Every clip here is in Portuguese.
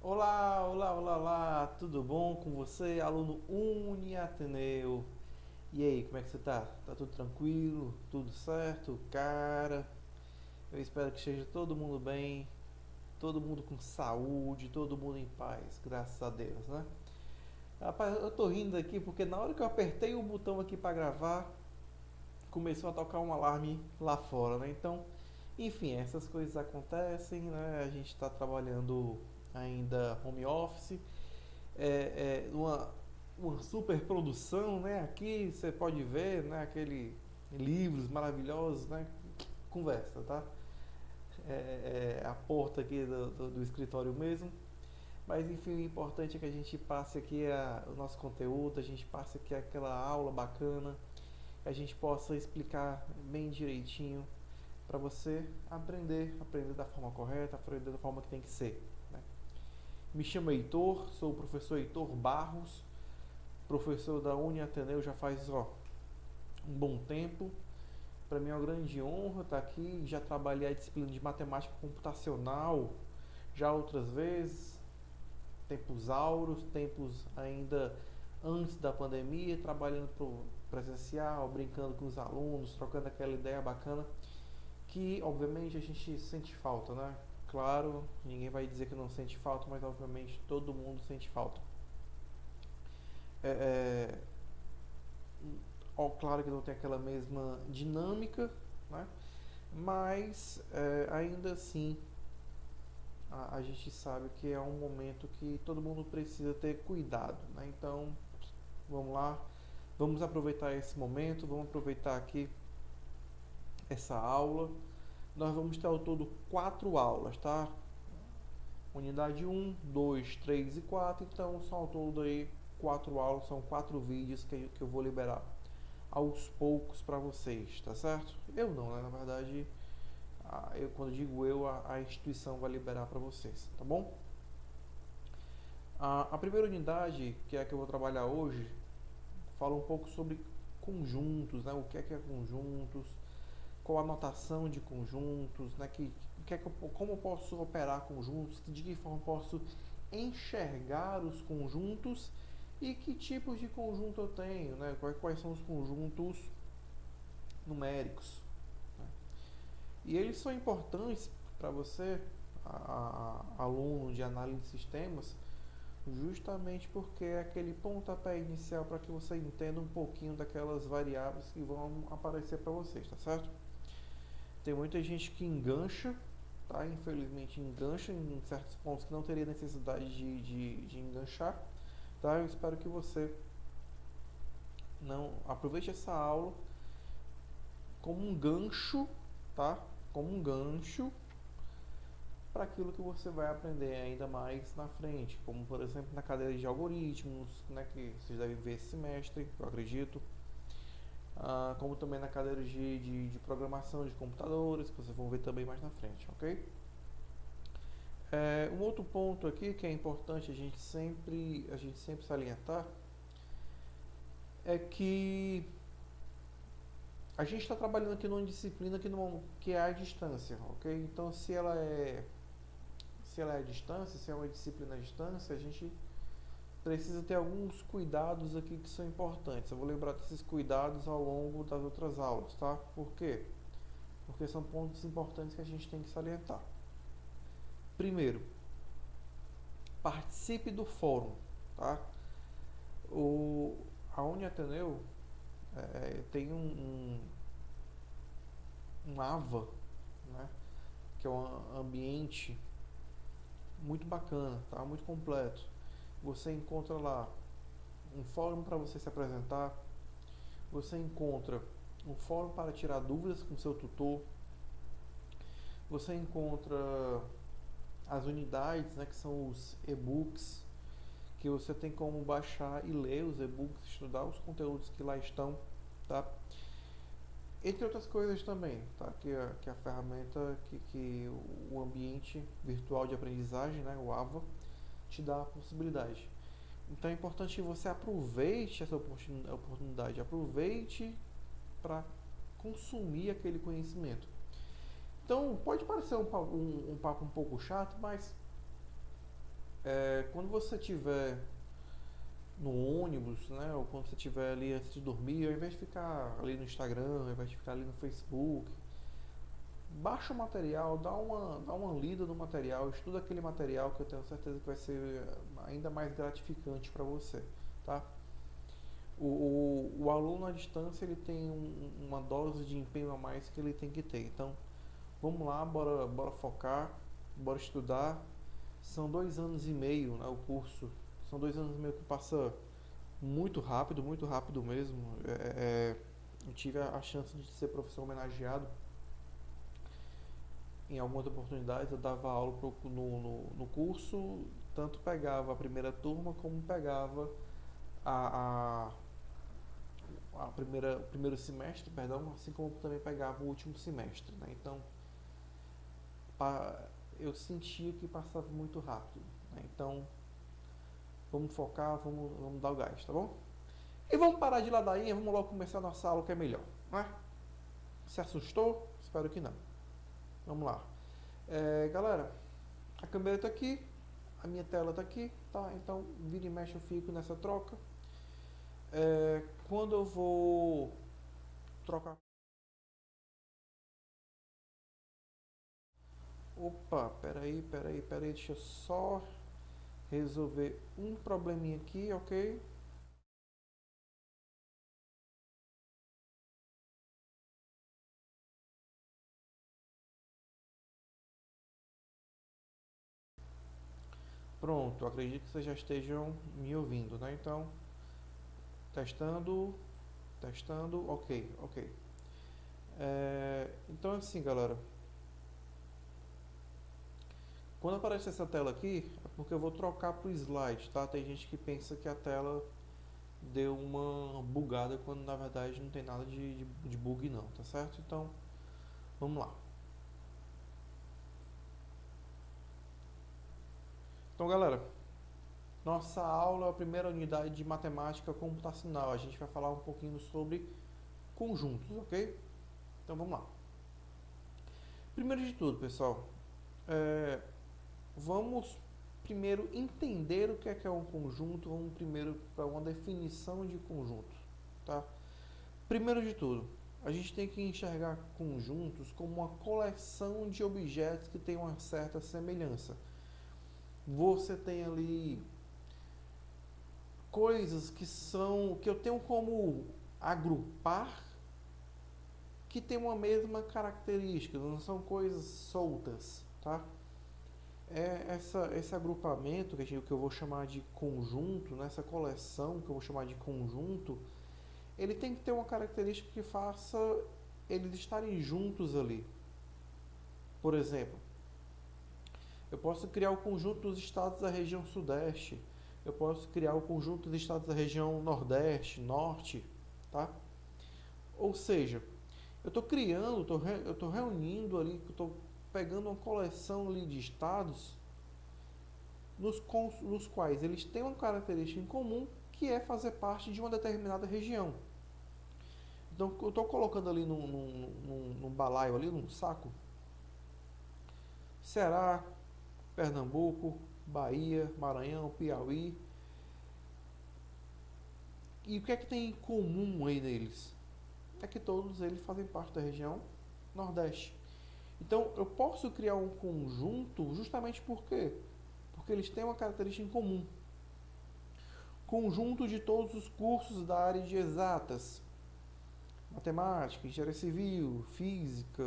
Olá, olá, olá, olá, tudo bom com você, aluno Uniateneu? E aí, como é que você tá? Tá tudo tranquilo? Tudo certo? Cara, eu espero que esteja todo mundo bem, todo mundo com saúde, todo mundo em paz, graças a Deus, né? Rapaz, eu tô rindo aqui porque na hora que eu apertei o botão aqui para gravar, começou a tocar um alarme lá fora, né? Então, enfim, essas coisas acontecem, né? A gente está trabalhando ainda home office, uma super produção, né? Aqui você pode ver, né? Aquele livros maravilhosos, né? Conversa, tá? A porta aqui do escritório mesmo. Mas enfim, o importante é que a gente passe aqui o nosso conteúdo, a gente passe aqui aquela aula bacana, que a gente possa explicar bem direitinho para você aprender da forma correta, aprender da forma que tem que ser. Né? Me chamo Heitor, sou o professor Heitor Barros, professor da Uniateneu já faz um bom tempo. Para mim é uma grande honra estar aqui. Já trabalhei a disciplina de matemática computacional já outras vezes, tempos áureos, tempos ainda antes da pandemia, trabalhando pro presencial, brincando com os alunos, trocando aquela ideia bacana que obviamente a gente sente falta, né? Claro, ninguém vai dizer que não sente falta, mas obviamente todo mundo sente falta. É, claro que não tem aquela mesma dinâmica, né? Mas ainda assim a gente sabe que é um momento que todo mundo precisa ter cuidado, né? Então vamos lá, vamos aproveitar esse momento, vamos aproveitar aqui essa aula. Nós vamos ter ao todo 4 aulas, tá? Unidade um, 2, 3 e 4. Então são ao todo aí 4 aulas, são 4 vídeos que eu vou liberar aos poucos para vocês, tá certo? Eu não, né? Na verdade, quando digo eu, a instituição vai liberar para vocês, tá bom? A primeira unidade, que é a que eu vou trabalhar hoje, fala um pouco sobre conjuntos, né? O que é conjuntos, qual a notação de conjuntos, né? Como eu posso operar conjuntos, de que forma eu posso enxergar os conjuntos e que tipos de conjunto eu tenho, né? Quais são os conjuntos numéricos. Né? E eles são importantes para você, aluno de análise de sistemas, justamente porque é aquele pontapé inicial para que você entenda um pouquinho daquelas variáveis que vão aparecer para vocês, tá certo? Tem muita gente que engancha, tá? Infelizmente engancha em certos pontos que não teria necessidade de enganchar, tá? Eu espero que você não aproveite essa aula como um gancho, tá? Como um gancho para aquilo que você vai aprender ainda mais na frente, como por exemplo na cadeira de algoritmos, né, que vocês devem ver esse semestre, eu acredito, como também na cadeira de programação de computadores, que vocês vão ver também mais na frente, ok? Um outro ponto aqui que é importante a gente sempre salientar é que a gente está trabalhando aqui numa disciplina que é a distância, ok? Então, se ela é à distância, se é uma disciplina à distância, a gente precisa ter alguns cuidados aqui que são importantes. Eu vou lembrar desses cuidados ao longo das outras aulas, tá? Por quê? Porque são pontos importantes que a gente tem que salientar. Primeiro, participe do fórum, tá? O, a Uniateneu tem um AVA, né? Que é um ambiente muito bacana, tá? Muito completo. Você encontra lá um fórum para você se apresentar, você encontra um fórum para tirar dúvidas com seu tutor, você encontra as unidades, né, que são os e-books, que você tem como baixar e ler os e-books, estudar os conteúdos que lá estão, tá? Entre outras coisas também, tá? Que a ferramenta, que o ambiente virtual de aprendizagem, né, o AVA, te dá a possibilidade. Então é importante que você aproveite essa oportunidade, aproveite para consumir aquele conhecimento. Então pode parecer um papo um pouco chato, mas Quando você tiver no ônibus, né, ou quando você estiver ali antes de dormir, ao invés de ficar ali no Instagram, ao invés de ficar ali no Facebook, baixa o material, dá uma lida no material, estuda aquele material que eu tenho certeza que vai ser ainda mais gratificante para você, tá? O aluno à distância ele tem uma dose de empenho a mais que ele tem que ter. Então, vamos lá, bora focar, bora estudar. São 2 anos e meio, né, o curso. São 2 anos e meio que passa muito rápido mesmo. Eu tive a chance de ser professor homenageado em algumas oportunidades. Eu dava aula no curso, tanto pegava a primeira turma como pegava a, o primeiro semestre, perdão, assim como também pegava o último semestre, né? Então, eu sentia que passava muito rápido, né? Então, vamos focar, vamos dar o gás, tá bom? E vamos parar de ladainha, vamos logo começar a nossa aula que é melhor, né? Se assustou? Espero que não. Vamos lá. Galera, a câmera está aqui, a minha tela está aqui, tá? Então, vira e mexe eu fico nessa troca. Quando eu vou trocar... Opa, peraí, deixa eu só resolver um probleminha aqui, ok? Pronto, acredito que vocês já estejam me ouvindo, né? Então, testando, testando, ok. Então, assim, galera, quando aparece essa tela aqui, é porque eu vou trocar para o slide, tá? Tem gente que pensa que a tela deu uma bugada quando na verdade não tem nada de bug não, tá certo? Então, vamos lá. Então, galera, nossa aula é a primeira unidade de matemática computacional. A gente vai falar um pouquinho sobre conjuntos, ok? Então, vamos lá. Primeiro de tudo, pessoal, vamos primeiro entender o que é um conjunto. Vamos primeiro para uma definição de conjunto, tá? Primeiro de tudo, a gente tem que enxergar conjuntos como uma coleção de objetos que tem uma certa semelhança. Você tem ali coisas que eu tenho como agrupar, que tem uma mesma característica, não são coisas soltas, tá? Esse agrupamento que eu vou chamar de conjunto, nessa coleção que eu vou chamar de conjunto, ele tem que ter uma característica que faça eles estarem juntos ali. Por exemplo, eu posso criar o conjunto dos estados da região sudeste, eu posso criar o conjunto dos estados da região nordeste, norte, tá? Ou seja, eu estou criando, eu estou reunindo ali, eu estou pegando uma coleção ali de estados nos quais eles têm uma característica em comum, que é fazer parte de uma determinada região. Então, eu estou colocando ali num balaio, ali num saco, Ceará, Pernambuco, Bahia, Maranhão, Piauí. E o que é que tem em comum aí neles? É que todos eles fazem parte da região Nordeste. Então, eu posso criar um conjunto justamente por quê? Porque eles têm uma característica em comum. Conjunto de todos os cursos da área de exatas. Matemática, engenharia civil, física,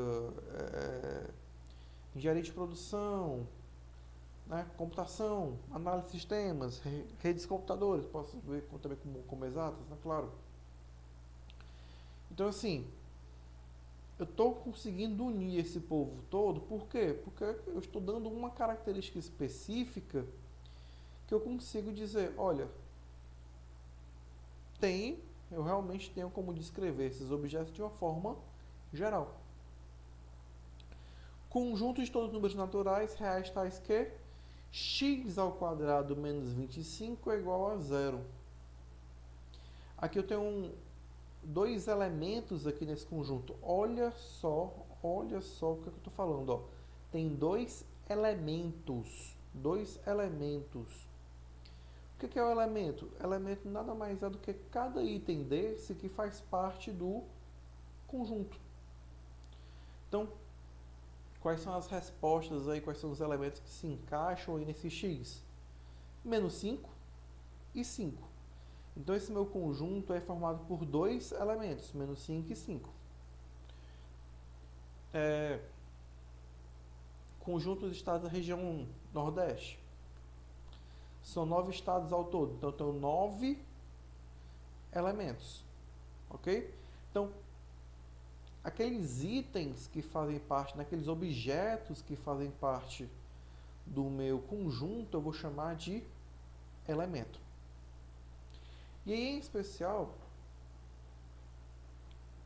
engenharia de produção, né, computação, análise de sistemas, redes de computadores, posso ver também como exatas, né, claro. Então, assim, eu estou conseguindo unir esse povo todo, por quê? Porque eu estou dando uma característica específica que eu consigo dizer, olha, eu realmente tenho como descrever esses objetos de uma forma geral. Conjunto de todos os números naturais reais tais que x ao quadrado menos 25 é igual a zero. Aqui eu tenho dois elementos aqui nesse conjunto. Olha só o que eu estou falando. Ó. Tem dois elementos. dois elementos. O que é o elemento? Elemento nada mais é do que cada item desse que faz parte do conjunto. Então, quais são as respostas aí, quais são os elementos que se encaixam aí nesse x? Menos 5 e 5. Então, esse meu conjunto é formado por dois elementos, menos 5 e 5. Conjunto dos estados da região Nordeste. São 9 estados ao todo, então eu tenho 9 elementos, ok? Então, aqueles itens que fazem parte, aqueles objetos que fazem parte do meu conjunto, eu vou chamar de elemento. E aí, em especial,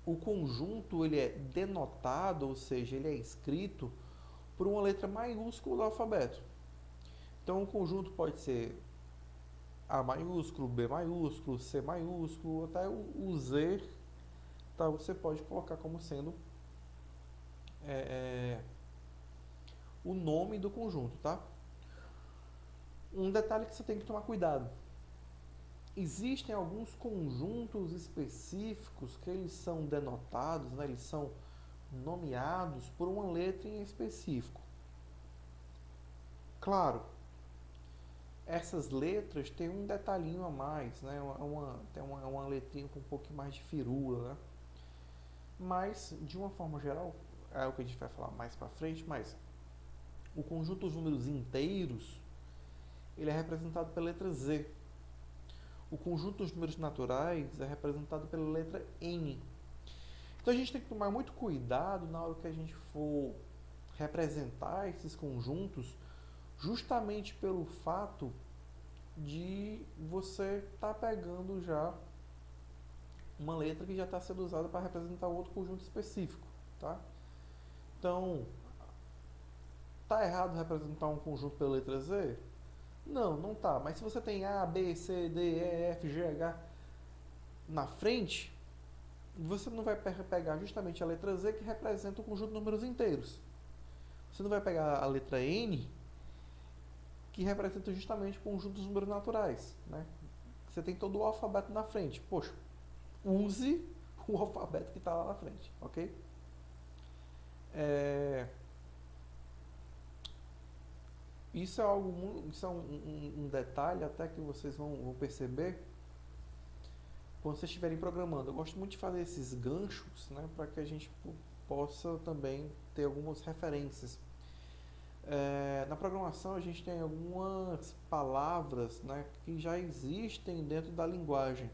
o conjunto ele é denotado, ou seja, ele é escrito por uma letra maiúscula do alfabeto. Então, o conjunto pode ser A maiúsculo, B maiúsculo, C maiúsculo, até o Z, tá? Você pode colocar como sendo o nome do conjunto, tá? Um detalhe que você tem que tomar cuidado. Existem alguns conjuntos específicos que eles são denotados, né? Eles são nomeados por uma letra em específico. Claro, essas letras têm um detalhinho a mais, né? Tem uma letrinha com um pouquinho mais de firula, né? Mas, de uma forma geral, é o que a gente vai falar mais para frente, mas o conjunto dos números inteiros, ele é representado pela letra Z. O conjunto dos números naturais é representado pela letra N. Então a gente tem que tomar muito cuidado na hora que a gente for representar esses conjuntos, justamente pelo fato de você estar pegando já uma letra que já está sendo usada para representar outro conjunto específico, tá? Então, tá errado representar um conjunto pela letra Z? Não, não tá. Mas se você tem A, B, C, D, E, F, G, H na frente, você não vai pegar justamente a letra Z que representa o conjunto de números inteiros. Você não vai pegar a letra N que representa justamente o conjunto dos números naturais, né? Você tem todo o alfabeto na frente. Poxa, use o alfabeto que está lá na frente, ok? Isso é algo, isso é um detalhe até que vocês vão perceber quando vocês estiverem programando. Eu gosto muito de fazer esses ganchos, né, para que a gente possa também ter algumas referências. Na programação a gente tem algumas palavras, né, que já existem dentro da linguagem.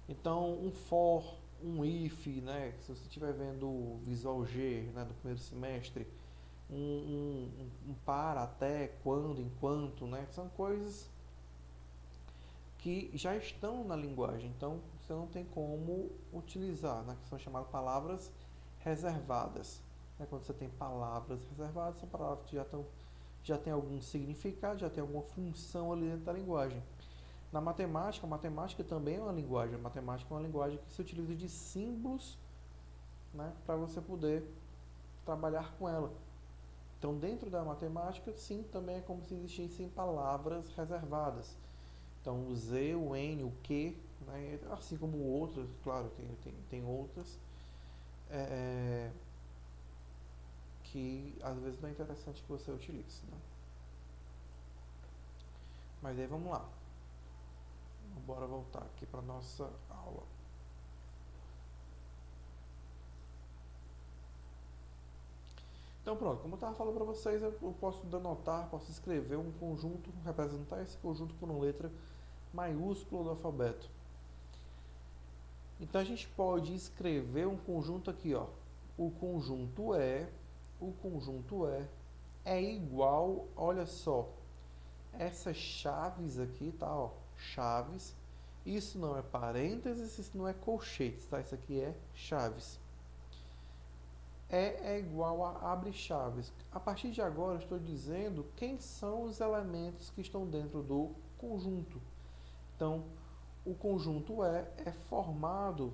Então, um for, um if, né, se você estiver vendo o Visual G, né, do primeiro semestre, um para, até, quando, enquanto, né, são coisas que já estão na linguagem, então você não tem como utilizar, né, que são chamadas palavras reservadas. Né, quando você tem palavras reservadas, são palavras que já têm algum significado, já tem alguma função ali dentro da linguagem. Na matemática, a matemática também é uma linguagem. A matemática é uma linguagem que se utiliza de símbolos, né, para você poder trabalhar com ela. Então, dentro da matemática, sim, também é como se existissem palavras reservadas. Então, o Z, o N, o Q, né, assim como outras, claro, tem outras, que às vezes não é interessante que você utilize. Né? Mas aí vamos lá. Bora voltar aqui para nossa aula. Então pronto, como eu estava falando para vocês, eu posso denotar, posso escrever um conjunto, representar esse conjunto por uma letra maiúscula do alfabeto. Então a gente pode escrever um conjunto aqui, ó. O conjunto é igual, olha só, essas chaves aqui, tá, ó, chaves. Isso não é parênteses, isso não é colchetes, tá? Isso aqui é chaves. É igual a abre chaves. A partir de agora, eu estou dizendo quem são os elementos que estão dentro do conjunto. Então, o conjunto é formado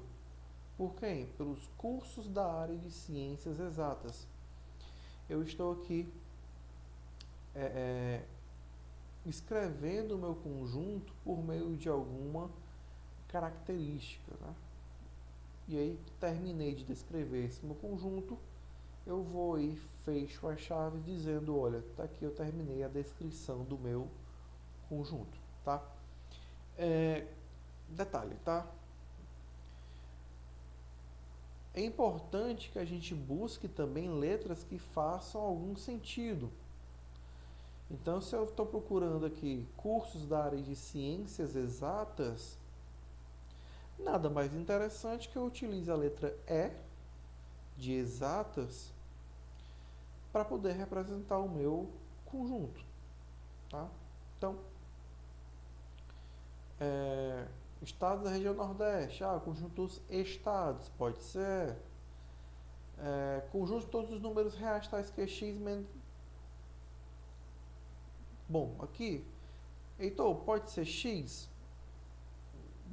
por quem? Pelos cursos da área de ciências exatas. Eu estou aqui é, escrevendo o meu conjunto por meio de alguma característica, né? E aí terminei de descrever esse meu conjunto, eu vou e fecho a chave dizendo, olha, tá aqui, eu terminei a descrição do meu conjunto, tá? Detalhe, tá? É importante que a gente busque também letras que façam algum sentido. Então, se eu estou procurando aqui cursos da área de ciências exatas, nada mais interessante que eu utilize a letra E de exatas para poder representar o meu conjunto, tá? Então, estados da região Nordeste, conjunto dos estados, pode ser. Conjunto de todos os números reais tais que x menos... Bom, aqui, Heitor, pode ser x?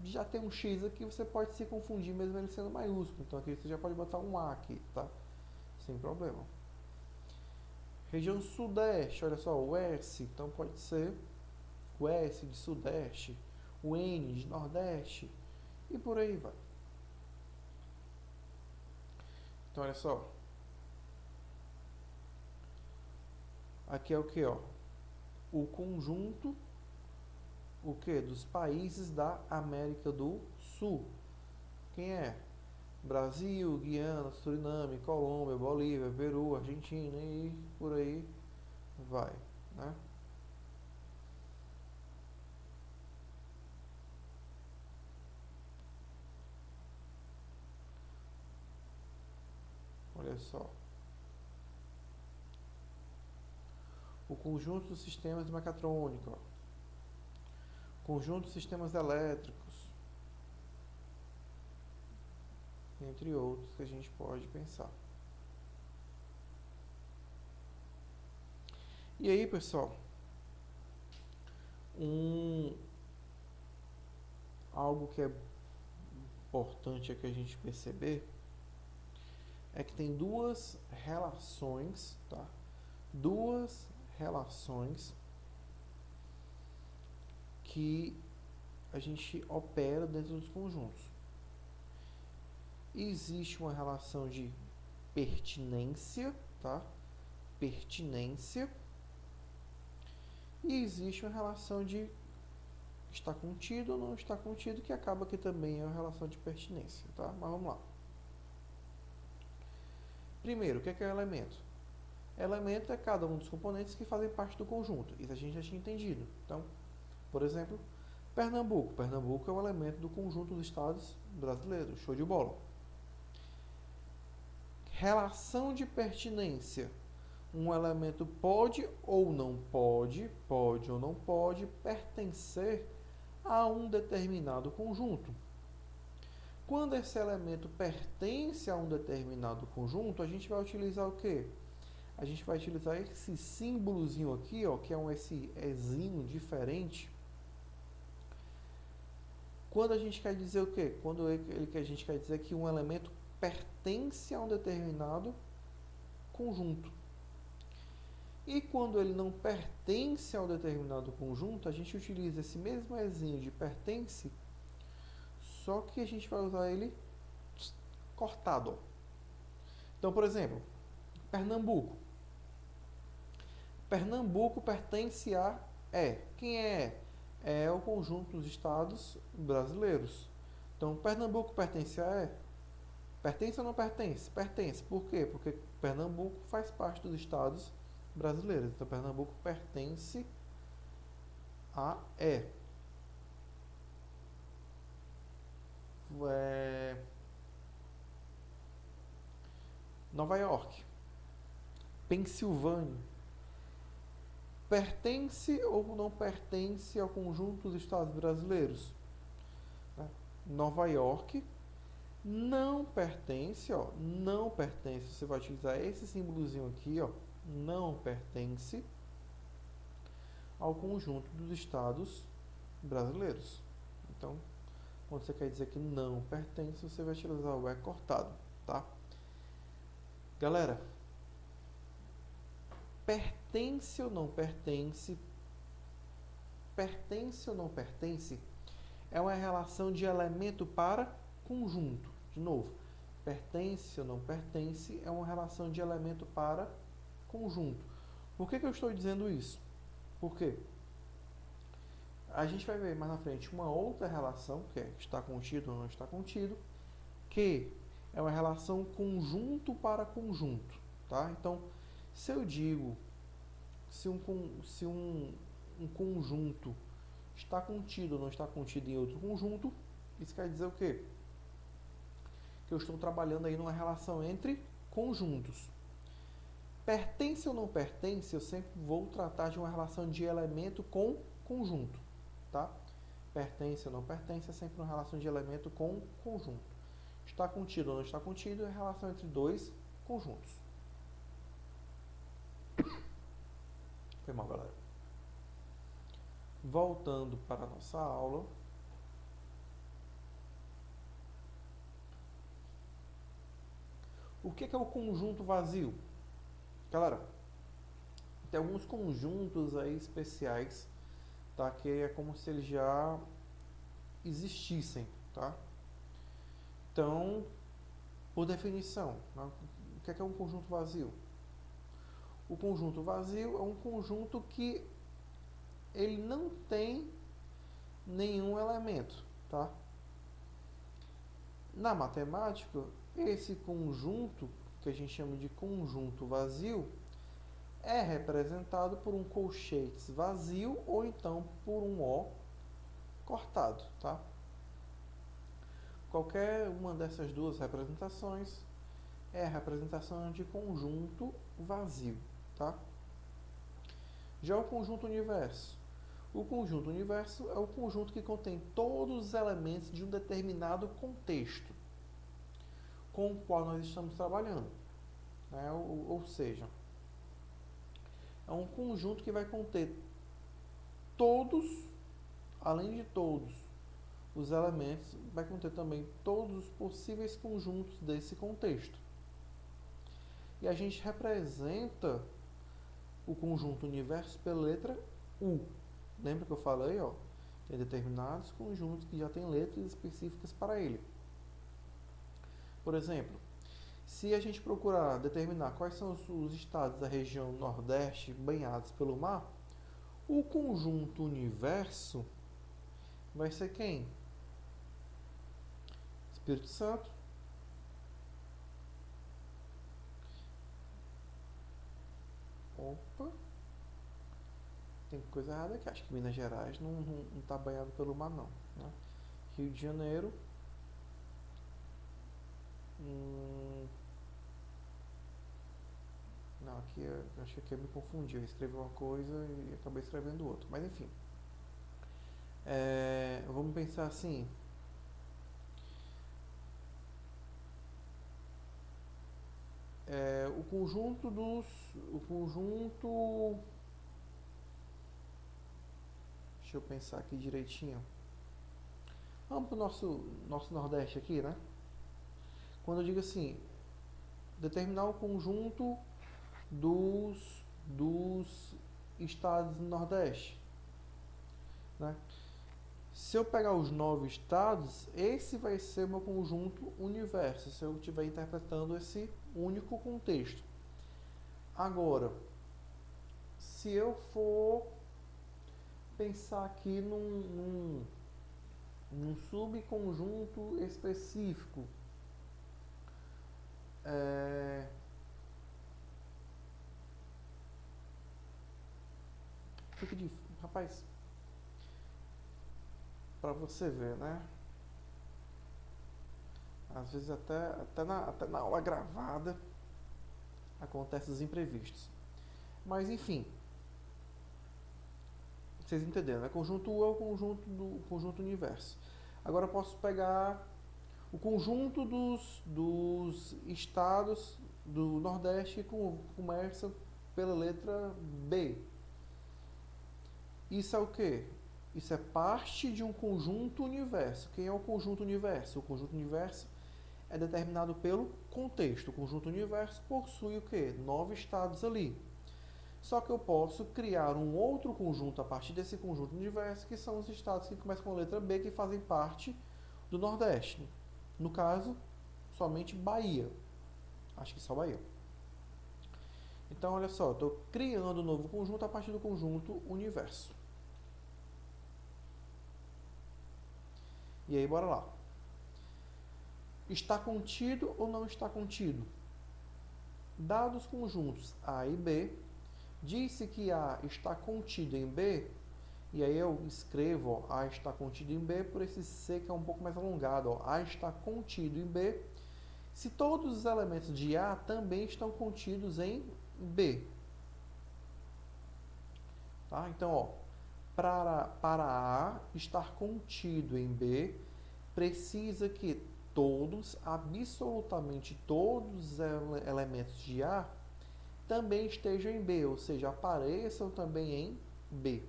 Já tem um x aqui, você pode se confundir mesmo ele sendo maiúsculo. Então aqui você já pode botar um A aqui, tá? Sem problema. Região Sudeste, olha só, o S, então pode ser o S de Sudeste, o N de Nordeste e por aí vai. Então olha só. Aqui é o que, ó? O conjunto, o que? Dos países da América do Sul. Quem é? Brasil, Guiana, Suriname, Colômbia, Bolívia, Peru, Argentina e por aí vai, né? Olha só. O conjunto dos sistemas mecatrônicos, conjunto dos sistemas elétricos, entre outros que a gente pode pensar. E aí, pessoal, algo que é importante aqui a gente perceber é que tem duas relações, tá? Duas relações que a gente opera dentro dos conjuntos. Existe uma relação de pertinência, tá? Pertinência. E existe uma relação de está contido ou não está contido, que acaba que também é uma relação de pertinência, tá? Mas vamos lá. Primeiro, o que é elemento? Elemento é cada um dos componentes que fazem parte do conjunto. Isso a gente já tinha entendido. Então, por exemplo, Pernambuco. Pernambuco é um elemento do conjunto dos estados brasileiros. Show de bola. Relação de pertinência. Um elemento pode ou não pode pertencer a um determinado conjunto. Quando esse elemento pertence a um determinado conjunto, a gente vai utilizar o quê? A gente vai utilizar esse símbolozinho aqui, ó, que é esse ezinho diferente. Quando a gente quer dizer o quê? Quando a gente quer dizer que um elemento pertence a um determinado conjunto. E quando ele não pertence a um determinado conjunto, a gente utiliza esse mesmo ezinho de pertence, só que a gente vai usar ele cortado. Então, por exemplo, Pernambuco. Pernambuco pertence a Quem é? É o conjunto dos estados brasileiros. Então, Pernambuco pertence a Pertence ou não pertence? Pertence. Por quê? Porque Pernambuco faz parte dos estados brasileiros. Então, Pernambuco pertence a Nova York. Pensilvânia. Pertence ou não pertence ao conjunto dos estados brasileiros? Nova York não pertence, ó, não pertence. Você vai utilizar esse símbolozinho aqui, ó, não pertence ao conjunto dos estados brasileiros. Então, quando você quer dizer que não pertence, você vai utilizar o cortado, tá? Galera, Pertence ou não pertence? Pertence ou não pertence é uma relação de elemento para conjunto. De novo, pertence ou não pertence é uma relação de elemento para conjunto. Por que eu estou dizendo isso? Porque a gente vai ver mais na frente uma outra relação, que é está contido ou não está contido, que é uma relação conjunto para conjunto. Tá? Então, se eu digo se um conjunto está contido ou não está contido em outro conjunto, isso quer dizer o quê? Que eu estou trabalhando aí numa relação entre conjuntos. Pertence ou não pertence, eu sempre vou tratar de uma relação de elemento com conjunto, tá? Pertence ou não pertence é sempre uma relação de elemento com conjunto. Está contido ou não está contido é a relação entre dois conjuntos. Foi mal, galera. Voltando para a nossa aula. O que é o conjunto vazio? Galera, tem alguns conjuntos aí especiais, tá? Que é como se eles já existissem, tá? Então, por definição, né? O que é um conjunto vazio? O conjunto vazio é um conjunto que ele não tem nenhum elemento, tá? Na matemática, esse conjunto, que a gente chama de conjunto vazio, é representado por um colchetes vazio ou então por um O cortado, tá? Qualquer uma dessas duas representações é a representação de conjunto vazio, tá? Já o conjunto universo. O conjunto universo é o conjunto que contém todos os elementos de um determinado contexto com o qual nós estamos trabalhando, né? Ou seja, é um conjunto que vai conter todos, além de todos os elementos, vai conter também todos os possíveis conjuntos desse contexto. E a gente representa o conjunto universo pela letra U. Lembra que eu falei, ó? Tem determinados conjuntos que já têm letras específicas para ele. Por exemplo, se a gente procurar determinar quais são os estados da região Nordeste banhados pelo mar, o conjunto universo vai ser quem? Espírito Santo, opa, tem coisa errada aqui. Acho que Minas Gerais não está banhado pelo mar, não. Né? Rio de Janeiro. Não, aqui eu acho que eu me confundi. Eu escrevi uma coisa e acabei escrevendo outra. Mas enfim. Vamos pensar assim. O conjunto dos. O conjunto. Deixa eu pensar aqui direitinho. Vamos para o nosso Nordeste aqui, né? Quando eu digo assim, determinar o conjunto dos estados do Nordeste, né? Se eu pegar os 9 estados, esse vai ser o meu conjunto universo, se eu estiver interpretando esse único contexto. Agora, se eu for pensar aqui num subconjunto específico, fica difícil, rapaz, para você ver, né? Às vezes até na aula gravada acontecem os imprevistos. Mas enfim, vocês entenderam, né? Conjunto U é o conjunto do conjunto universo. Agora eu posso pegar o conjunto dos estados do Nordeste que começa pela letra B. Isso é o quê? Isso é parte de um conjunto universo. Quem é o conjunto universo? O conjunto universo é determinado pelo contexto. O conjunto universo possui o quê? 9 estados ali. Só que eu posso criar um outro conjunto a partir desse conjunto universo, que são os estados que começam com a letra B, que fazem parte do Nordeste. No caso, somente Bahia. Acho que só Bahia. Então, olha só, estou criando um novo conjunto a partir do conjunto universo. E aí, bora lá. Está contido ou não está contido? Dados conjuntos A e B, disse que A está contido em B, e aí eu escrevo, ó, A está contido em B por esse C que é um pouco mais alongado. Ó, A está contido em B, se todos os elementos de A também estão contidos em B. Tá? Então, ó, para A estar contido em B, precisa que todos, absolutamente todos os elementos de A também estejam em B, ou seja, apareçam também em B.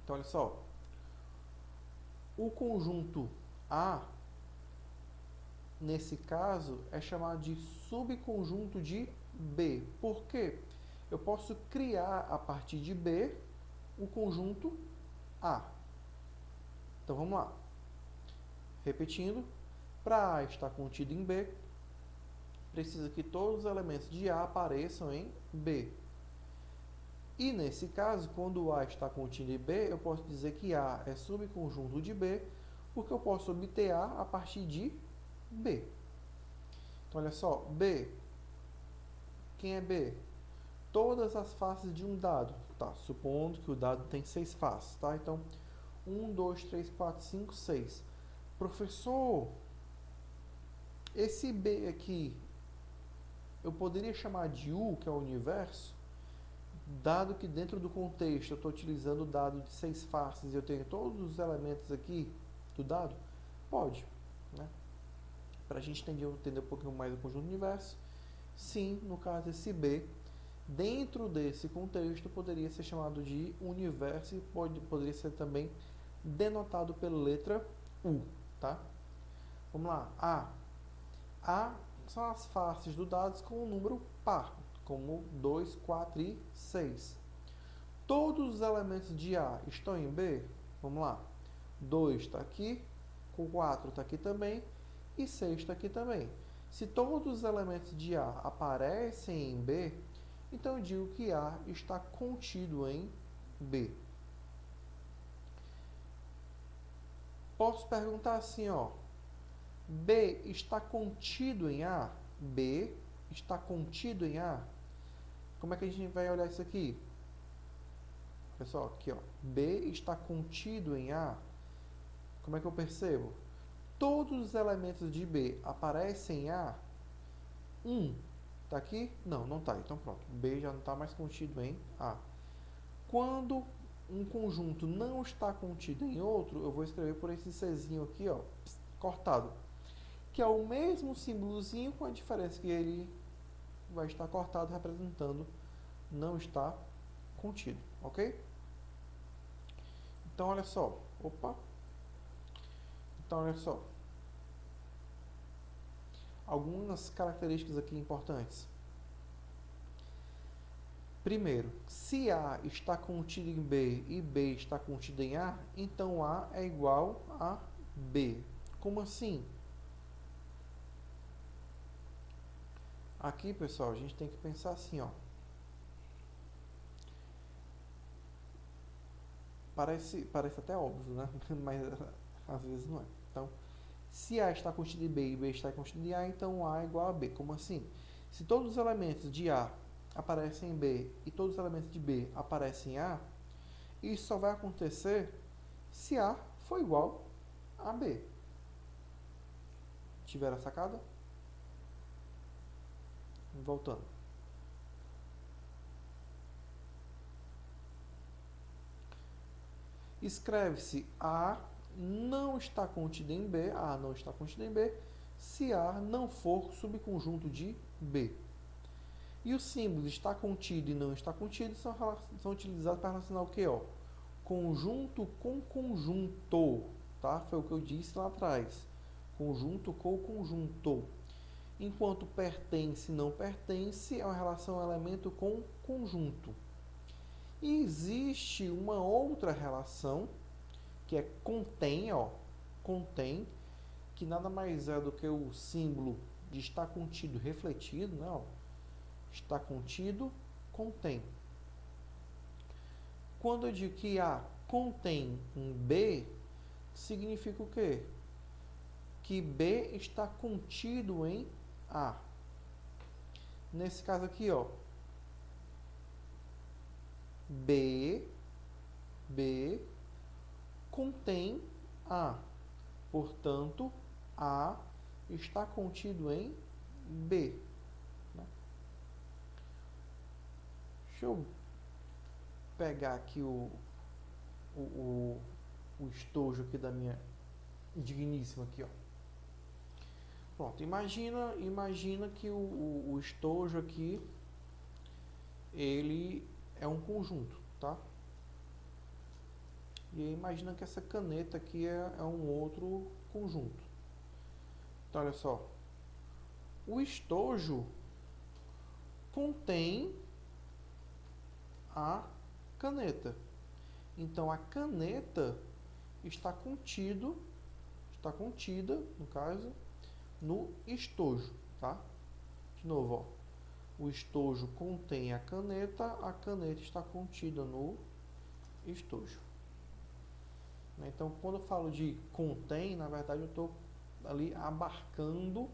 Então, olha só. O conjunto A, nesse caso, é chamado de subconjunto de B. Por quê? Eu posso criar, a partir de B, o conjunto A. Então, vamos lá. Repetindo, para A estar contido em B, precisa que todos os elementos de A apareçam em B. E nesse caso, quando A está contido em B, eu posso dizer que A é subconjunto de B, porque eu posso obter A partir de B. Então, olha só, B. Quem é B? Todas as faces de um dado. Tá, supondo que o dado tem 6 faces, tá? Então, 1, 2, 3, 4, 5, 6. Professor, esse B aqui, eu poderia chamar de U, que é o universo, dado que dentro do contexto eu estou utilizando o dado de 6 faces e eu tenho todos os elementos aqui do dado? Pode, né? Para a gente entender um pouquinho mais o conjunto do universo, sim, no caso esse B, dentro desse contexto poderia ser chamado de universo e poderia ser também denotado pela letra U, tá? Vamos lá, A. A são as faces do dado com um número par, como 2, 4 e 6. Todos os elementos de A estão em B? Vamos lá. 2 está aqui, 4 está aqui também e 6 está aqui também. Se todos os elementos de A aparecem em B, então eu digo que A está contido em B. Posso perguntar assim, ó. B está contido em A? B está contido em A? Como é que a gente vai olhar isso aqui? Pessoal, aqui ó. B está contido em A. Como é que eu percebo? Todos os elementos de B aparecem em A? 1 está aqui? Não, não está. Então pronto. B já não está mais contido em A. Quando um conjunto não está contido em outro, eu vou escrever por esse Czinho aqui, ó, cortado. Que é o mesmo símbolozinho, com a diferença que ele vai estar cortado, representando não está contido, ok? Então, olha só. Opa! Então, olha só. Algumas características aqui importantes. Primeiro, se A está contido em B e B está contido em A, então A é igual a B. Como assim? Aqui, pessoal, a gente tem que pensar assim, ó. Parece até óbvio, né? Mas às vezes não é. Então, se A está contido em B e B está contido em A, então A é igual a B. Como assim? Se todos os elementos de A aparecem em B e todos os elementos de B aparecem em A, isso só vai acontecer se A for igual a B. Tiveram a sacada? Voltando. Escreve-se A não está contido em B, A não está contido em B, se A não for subconjunto de B. E os símbolos está contido e não está contido são utilizados para relacionar o que? Ó? Conjunto com conjunto, tá? Foi o que eu disse lá atrás. Conjunto com conjunto. Enquanto pertence e não pertence é uma relação elemento com conjunto. E existe uma outra relação que é contém, ó, contém, que nada mais é do que o símbolo de estar contido, refletido, né, ó, está contido, contém. Quando eu digo que A contém um B, significa o quê? Que B está contido em A. Nesse caso aqui, ó, B contém A. Portanto, A está contido em B. Né? Deixa eu pegar aqui o estojo aqui da minha digníssima aqui, ó. Pronto, imagina que o estojo aqui, ele é um conjunto, tá? E aí imagina que essa caneta aqui é um outro conjunto. Então, olha só. O estojo contém a caneta. Então, a caneta está contida, no caso, no estojo, tá? De novo, ó. O estojo contém a caneta está contida no estojo. Então, quando eu falo de contém, na verdade eu estou ali abarcando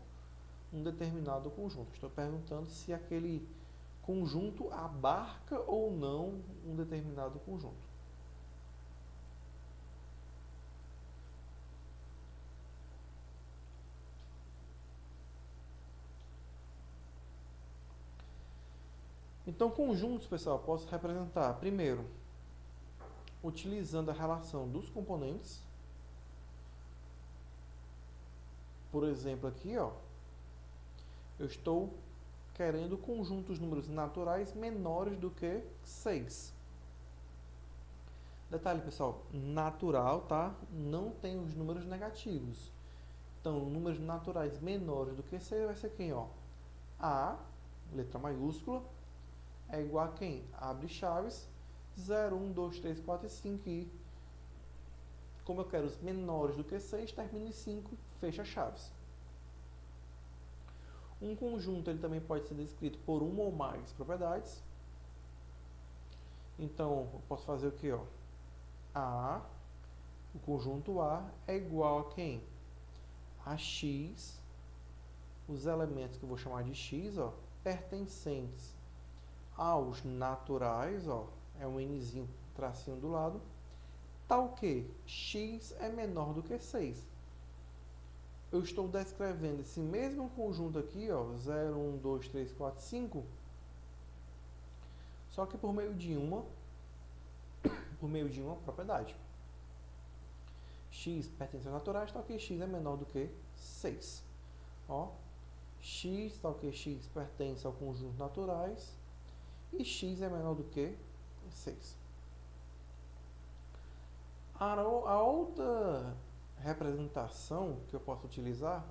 um determinado conjunto. Estou perguntando se aquele conjunto abarca ou não um determinado conjunto. Então, conjuntos, pessoal, posso representar, primeiro, utilizando a relação dos componentes. Por exemplo, aqui, ó, eu estou querendo conjuntos números naturais menores do que 6. Detalhe, pessoal, natural, tá? Não tem os números negativos. Então, números naturais menores do que 6 vai ser quem, ó? A, letra maiúscula, é igual a quem? Abre chaves, 0, 1, 2, 3, 4 e 5. E como eu quero os menores do que 6, termina em 5, fecha chaves. Um conjunto ele também pode ser descrito por uma ou mais propriedades. Então, eu posso fazer o que, ó? O conjunto A é igual a quem? A X, os elementos que eu vou chamar de X, ó, pertencentes aos naturais, ó, é um Nzinho, tracinho do lado, tal que X é menor do que 6. Eu estou descrevendo esse mesmo conjunto aqui, ó, 0, 1, 2, 3, 4, 5, só que por meio de uma propriedade. X pertence aos naturais, tal que X é menor do que 6. Ó, X, tal que X pertence ao conjunto naturais e X é menor do que 6. A outra representação que eu posso utilizar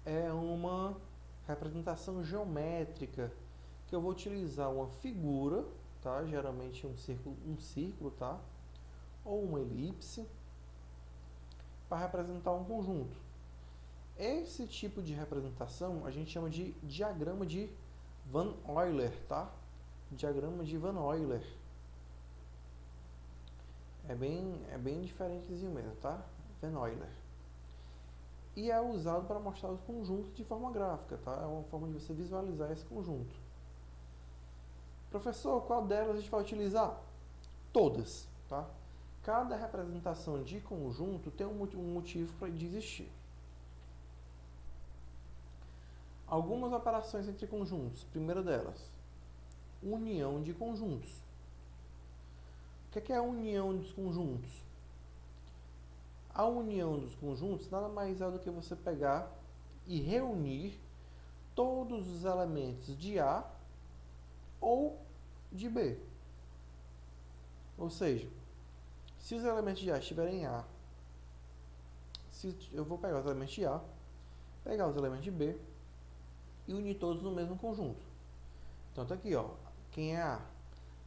é uma representação geométrica, que eu vou utilizar uma figura, tá? Geralmente um círculo, tá? Ou uma elipse, para representar um conjunto. Esse tipo de representação a gente chama de diagrama de Van Euler, tá? Diagrama de Van Euler. É bem diferentezinho mesmo, tá? Van Euler. E é usado para mostrar os conjuntos de forma gráfica, tá? É uma forma de você visualizar esse conjunto. Professor, qual delas a gente vai utilizar? Todas, tá? Cada representação de conjunto tem um motivo para existir. Algumas operações entre conjuntos. Primeira delas, união de conjuntos. O que é a união dos conjuntos? A união dos conjuntos nada mais é do que você pegar e reunir todos os elementos de A ou de B. Ou seja, se os elementos de A estiverem em A, eu vou pegar os elementos de A, pegar os elementos de B e unir todos no mesmo conjunto. Então tá aqui, ó. Quem é A?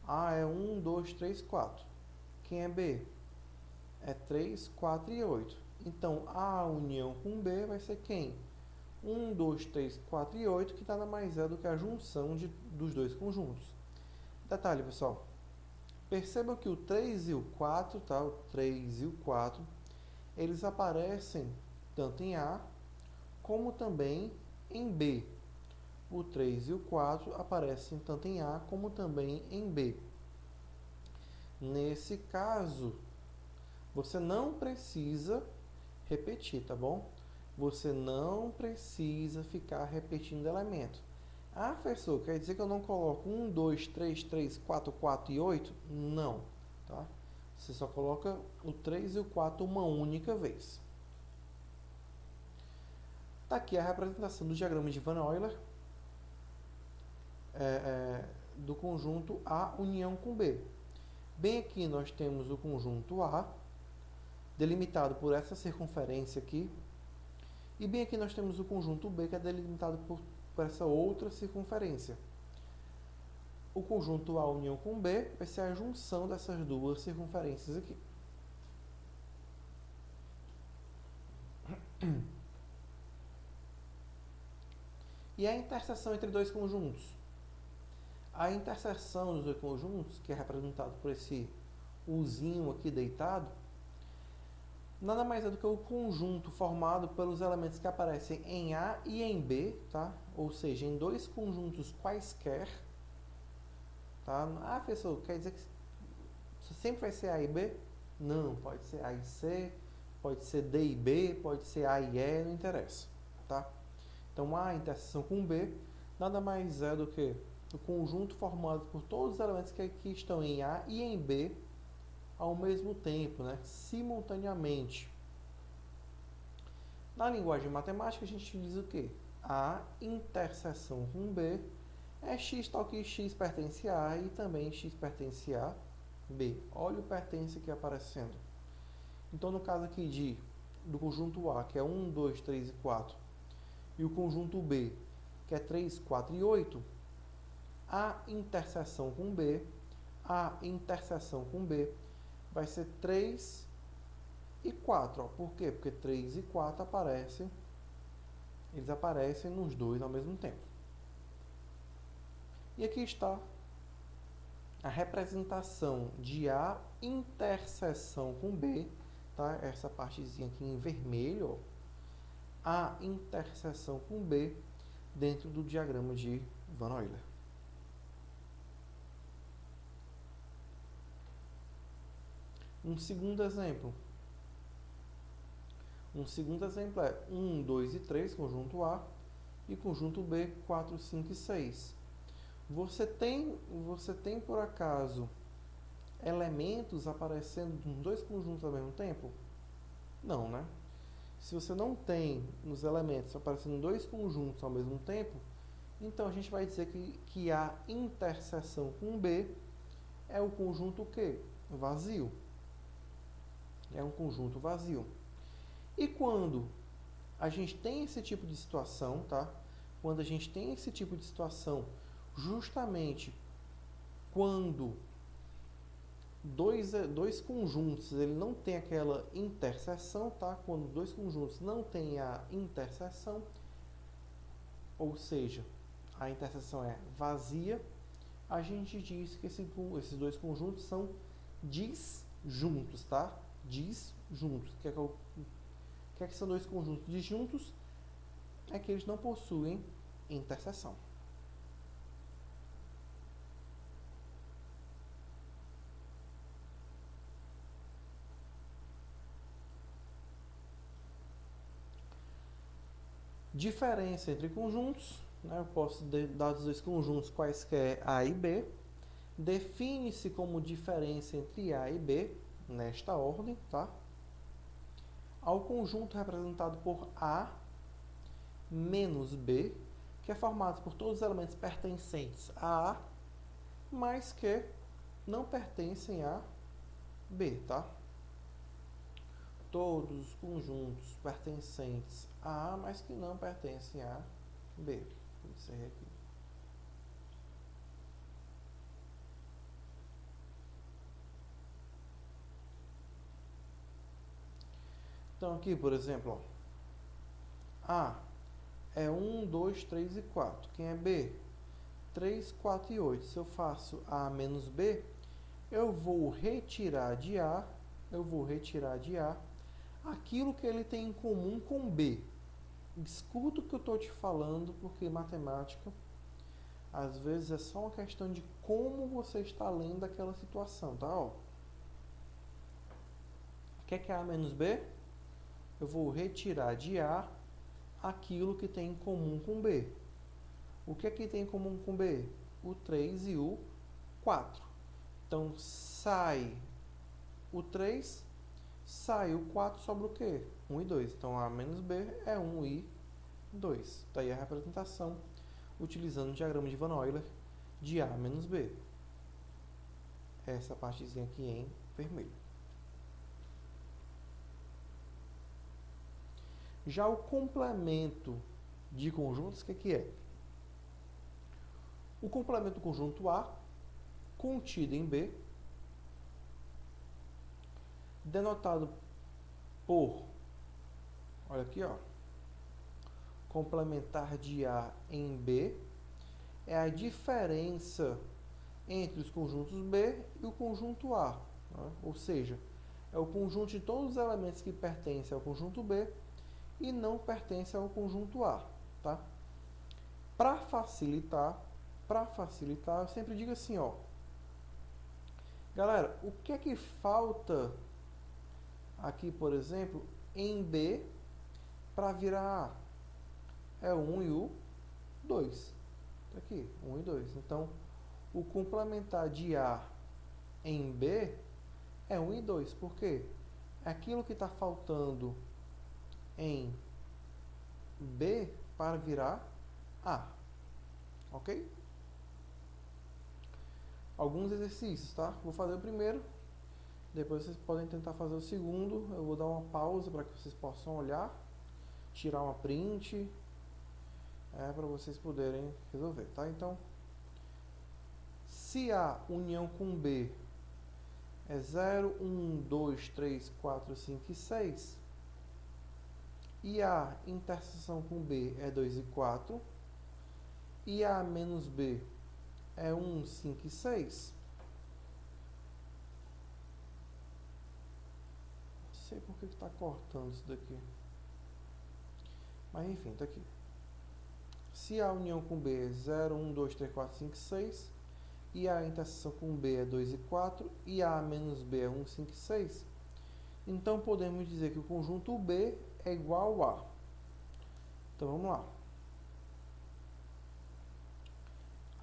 A é 1, 2, 3, 4. Quem é B? É 3, 4 e 8. Então, A união com B vai ser quem? 1, 2, 3, 4 e 8, que nada mais é do que a junção dos dois conjuntos. Detalhe, pessoal. Percebam que o 3 e o 4, tá? O 3 e o 4, eles aparecem tanto em A como também em B. O 3 e o 4 aparecem tanto em A como também em B. Nesse caso, você não precisa repetir, tá bom? Você não precisa ficar repetindo elemento. Ah, professor, quer dizer que eu não coloco 1, 2, 3, 3, 4, 4 e 8? Não, tá? Você só coloca o 3 e o 4 uma única vez. Tá aqui a representação do diagrama de Van Euler do conjunto A união com B. Bem aqui nós temos o conjunto A, delimitado por essa circunferência aqui, e bem aqui nós temos o conjunto B, que é delimitado por essa outra circunferência. O conjunto A união com B vai ser a junção dessas duas circunferências aqui. E a interseção entre dois conjuntos? A interseção dos dois conjuntos, que é representado por esse Uzinho aqui deitado, nada mais é do que o conjunto formado pelos elementos que aparecem em A e em B, tá? Ou seja, em dois conjuntos quaisquer. Tá? Ah, professor, quer dizer que sempre vai ser A e B? Não, pode ser A e C, pode ser D e B, pode ser A e E, não interessa. Tá? Então, A interseção com B nada mais é do que o conjunto formado por todos os elementos que aqui estão em A e em B ao mesmo tempo, né? Simultaneamente. Na linguagem matemática, a gente diz o quê? A interseção com B é x tal que x pertence a A e também x pertence a B. Olha o pertence aqui aparecendo. Então, no caso aqui do conjunto A, que é 1, 2, 3 e 4, e o conjunto B, que é 3, 4 e 8, a interseção com B vai ser 3 e 4. Ó. Por quê? Porque 3 e 4 eles aparecem nos dois ao mesmo tempo. E aqui está a representação de A interseção com B, tá? Essa partezinha aqui em vermelho, ó. A interseção com B dentro do diagrama de Van Euler. Um segundo exemplo é 1, 2 e 3, conjunto A, e conjunto B, 4, 5 e 6. Você tem por acaso elementos aparecendo nos dois conjuntos ao mesmo tempo? Não, né? Se você não tem nos elementos aparecendo dois conjuntos ao mesmo tempo, então a gente vai dizer que a interseção com B é o conjunto o quê? Vazio. É um conjunto vazio. E quando a gente tem esse tipo de situação, tá? Quando a gente tem esse tipo de situação, justamente quando dois conjuntos ele não tem aquela interseção, tá? Quando dois conjuntos não têm a interseção, ou seja, a interseção é vazia, a gente diz que esses dois conjuntos são disjuntos, tá? Disjuntos. O que é que são dois conjuntos disjuntos? É que eles não possuem interseção. Diferença entre conjuntos, né? Eu posso dar os dois conjuntos quaisquer A e B. Define-se como diferença entre A e B, nesta ordem, tá? Ao conjunto representado por A menos B, que é formado por todos os elementos pertencentes a A, mas que não pertencem a B, tá? Todos os conjuntos pertencentes a A, mas que não pertencem a B. Encerrei aqui. Então aqui, por exemplo, ó, A é 1, 2, 3 e 4. Quem é B? 3, 4 e 8. Se eu faço A menos B, eu vou retirar de A aquilo que ele tem em comum com B. Escuta o que eu estou te falando, porque matemática, às vezes, é só uma questão de como você está lendo aquela situação, tá? Ó. O que é A menos B? Eu vou retirar de A aquilo que tem em comum com B. O que é que tem em comum com B? O 3 e o 4. Então, sai o 3, sai o 4, sobra o quê? 1 e 2. Então, A menos B é 1 e 2. Daí a representação, utilizando o diagrama de Van Euler, de A menos B. Essa partezinha aqui em vermelho. Já o complemento de conjuntos, o que é? O complemento do conjunto A, contido em B, denotado por, olha aqui, ó, complementar de A em B, é a diferença entre os conjuntos B e o conjunto A. Né? Ou seja, é o conjunto de todos os elementos que pertencem ao conjunto B e não pertencem ao conjunto A. Tá? Para facilitar, eu sempre digo assim, ó, galera, o que é que falta aqui, por exemplo, em B para virar A? É o 1 e o 2. Tá aqui, 1 e 2. Então, o complementar de A em B é 1 e 2. Por quê? Aquilo que está faltando em B para virar A. Ok? Alguns exercícios, tá? Vou fazer o primeiro. Depois vocês podem tentar fazer o segundo. Eu vou dar uma pausa para que vocês possam olhar, tirar uma print, para vocês poderem resolver, tá? Então, se A união com B é 0, 1, 2, 3, 4, 5 e 6, e A interseção com B é 2 e 4, e A menos B é 1, 5 e 6, não sei por que está cortando isso daqui, mas enfim, está aqui. Se A união com B é 0, 1, 2, 3, 4, 5 e 6, e A interseção com B é 2 e 4, e A menos B é 1, 5 e 6, então podemos dizer que o conjunto B é igual a. Então vamos lá.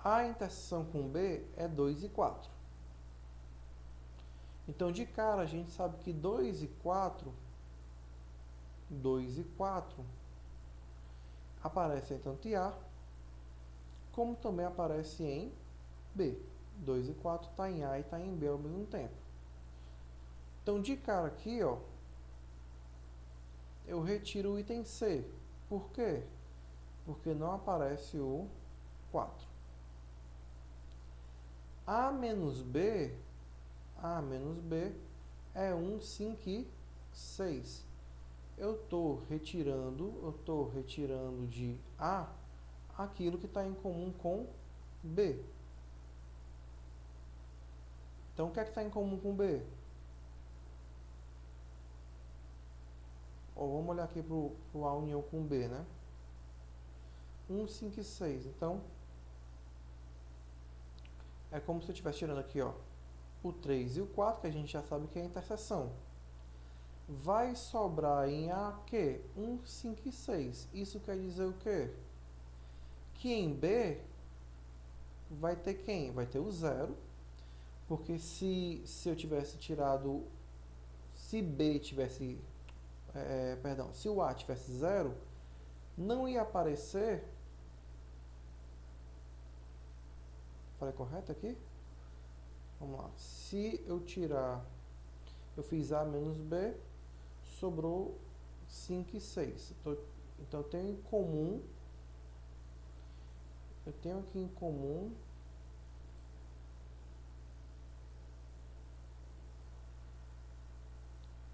A interseção com B é 2 e 4. Então de cara a gente sabe que 2 e 4 aparecem tanto em A, como também aparece em B. 2 e 4 está em A e está em B ao mesmo tempo. Então de cara aqui, ó, eu retiro o item C. Por quê? Porque não aparece o 4. A menos B é 1, 5 e 6. Eu estou retirando de A aquilo que está em comum com B. Então, o que é que está em comum com B? Ó, vamos olhar aqui para o A união com B, né? 1, 5 e 6. Então, é como se eu estivesse tirando aqui, ó, o 3 e o 4, que a gente já sabe que é a interseção. Vai sobrar em A o quê? 1, 5 e 6. Isso quer dizer o quê? Que em B vai ter quem? Vai ter o 0. Porque se eu tivesse tirado... Se B tivesse... se o A tivesse 0, não ia aparecer... Falei correto aqui? Vamos lá. Se eu tirar... Eu fiz A menos B, sobrou 5 e 6. Então eu tenho em comum eu tenho aqui em comum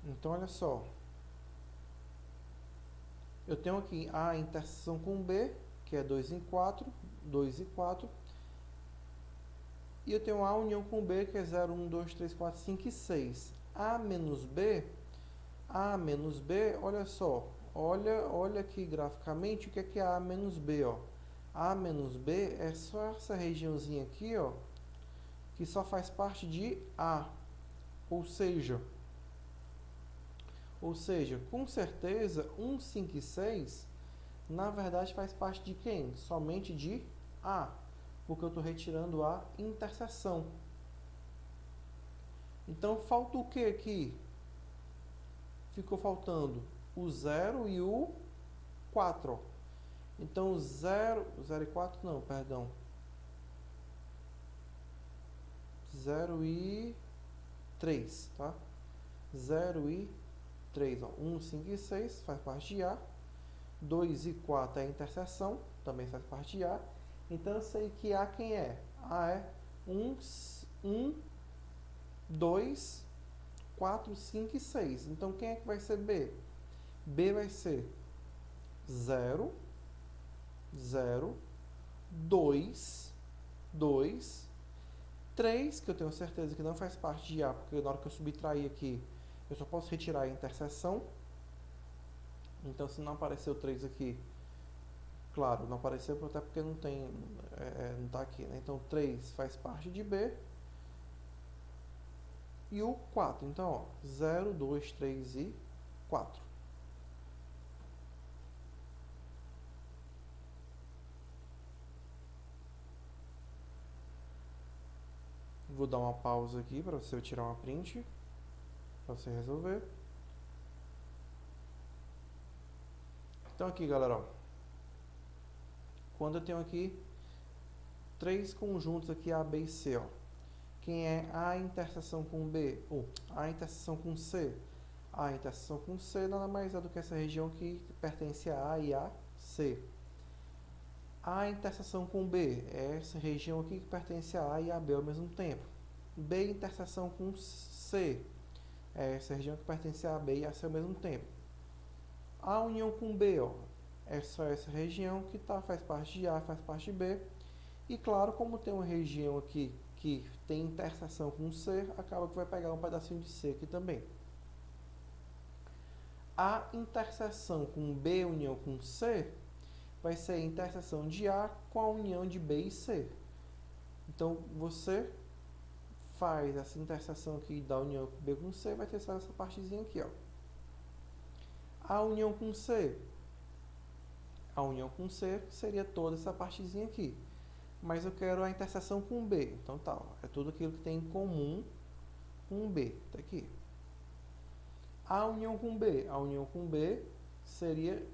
então olha só, eu tenho aqui A interseção com B, que é 2 em 4, 2 e 4, e eu tenho A união com B, que é 0, 1, 2, 3, 4, 5 e 6. A menos B, olha só, olha aqui graficamente o que é A menos B, ó. A menos B é só essa regiãozinha aqui, ó, que só faz parte de A, ou seja, com certeza, 1, 5 e 6, na verdade faz parte de quem? Somente de A, porque eu estou retirando a interseção. Então, falta o que aqui? Ficou faltando o 0 e o 4. Ó. Então, 0 e 4 não, perdão. 0 e 3, tá? 0 e 3, ó. 1, 5 e 6 faz parte de A. 2 e 4 é a interseção, também faz parte de A. Então, eu sei que A quem é? A é 1, 2, 4, 5 e 6. Então, quem é que vai ser B? B vai ser 0, 0, 2, 2, 3, que eu tenho certeza que não faz parte de A, porque na hora que eu subtrair aqui, eu só posso retirar a interseção. Então, se não apareceu 3 aqui, claro, não apareceu até porque não tem, não está aqui, né? Então, 3 faz parte de B. E o 4, então, ó, 0, 2, 3 e 4. Vou dar uma pausa aqui para você tirar uma print, para você resolver. Então aqui, galera, ó, quando eu tenho aqui três conjuntos aqui A, B e C, ó, quem é A interseção com B, ou A interseção com C? A interseção com C nada mais é do que essa região que pertence a A e a C. A interseção com B é essa região aqui que pertence a A e a B ao mesmo tempo. B interseção com C é essa região que pertence a B e a C ao mesmo tempo. A união com B, ó, é só essa região que faz parte de A, faz parte de B. E claro, como tem uma região aqui que tem interseção com C, acaba que vai pegar um pedacinho de C aqui também. A interseção com B união com C vai ser a interseção de A com a união de B e C. Então, você faz essa interseção aqui da união B com C, vai ter só essa partezinha aqui, ó. A união com C. A união com C seria toda essa partezinha aqui. Mas eu quero a interseção com B. Então, tá, ó, é tudo aquilo que tem em comum com B. Tá aqui. A união com B. A união com B seria